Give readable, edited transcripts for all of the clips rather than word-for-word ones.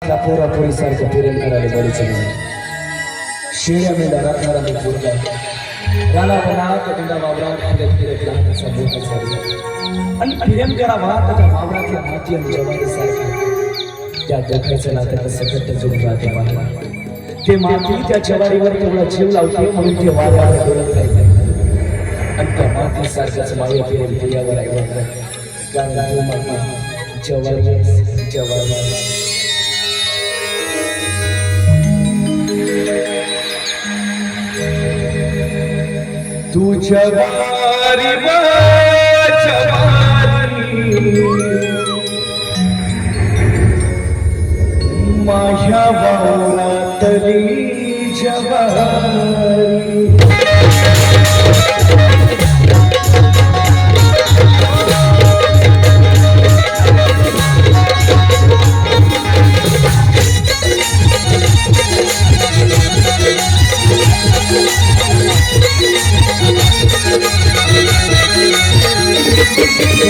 पोरापोरी सारखं प्रेम करायला बळीचं नाही. शेळ्या मेंढ्या राखणारा मी पोरगा राणा बना कटिंगा वावरात फिरत फिरत लहानसा मोठा झाला आणि प्रेम करावा त्याच्या वावरातल्या माती आणि जवारी सारखा त्या डोक्याचं नातं कसं घट्ट जोडून राहते पाहिजे. ते माती त्या जवारीवर तेवढा जीव लावते म्हणून ते वाऱ्यावर बोलत राहते आणि त्या माती सारखंच माया प्रेम प्रियावर आहे कारण तू माता जवारी जवारी तुझ्या वारी माझ्या वावरातली जवारी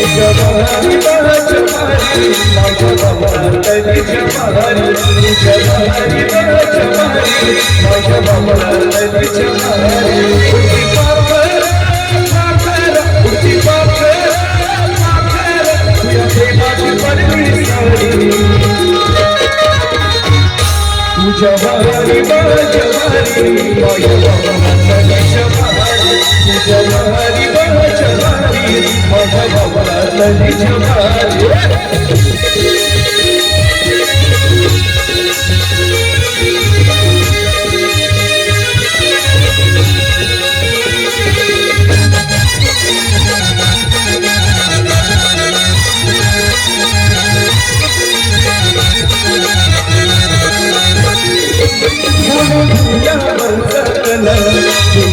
जवारी जवारी माझ्या वावरातली जवारी जवारी जवारी माझ्या वावरातली जवारी उठी पाकर तुझ्या प्रेमाची पडली सारी तुझ्या वारी जवारी माझ्या वावरातली जवारी तुझ्या वारी जवारी माझ्या वावरातली जवारी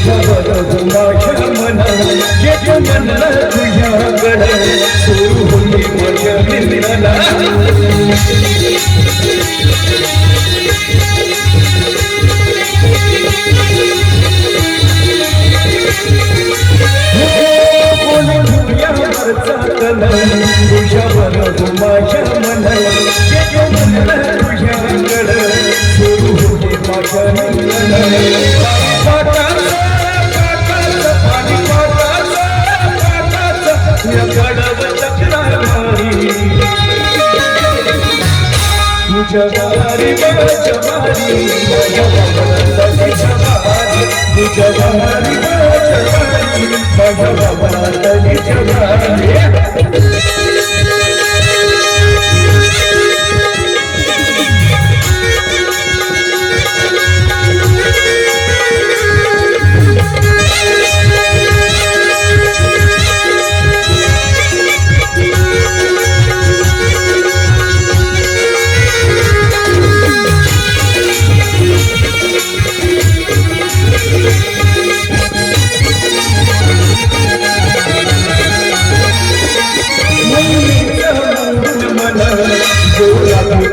माझ्या मना येत म्हणलं तुझ्याकडं सुरू होई माझ्या मित्राला तुझ्यावर माझ्या मना येत म्हणलं तुझ्याकडं सुरू होई माझ्या मित्राला जवारी जवारी माझ्या वावरातली जवारी जवारी जवारी माझ्या वावरातली जवारी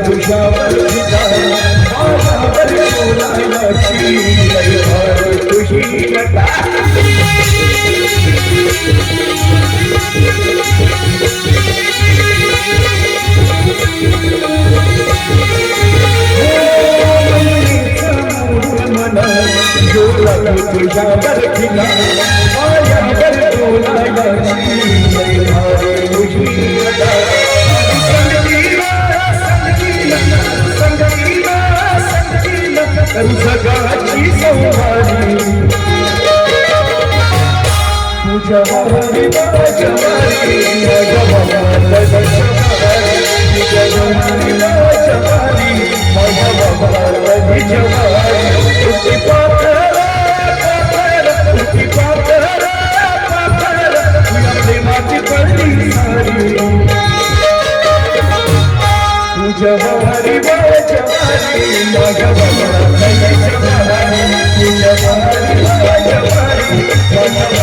तुझ्यावर तुझी लता मन जोला तुझ्यावर खिला माझ्यावर डोलायची तुझी लता जगाची सवारी तुझ्या वारी जवारी माझ्या वावरातली जवारी तुझ्या वारी जवारी माझ्या वावरातली जवारी उठी पाकर तुझ्या प्रेमाची पडली सारी तुझ्या वारी जवारी माझ्या वावरातली जवारी तुझ्या वारी जवारी माझ्या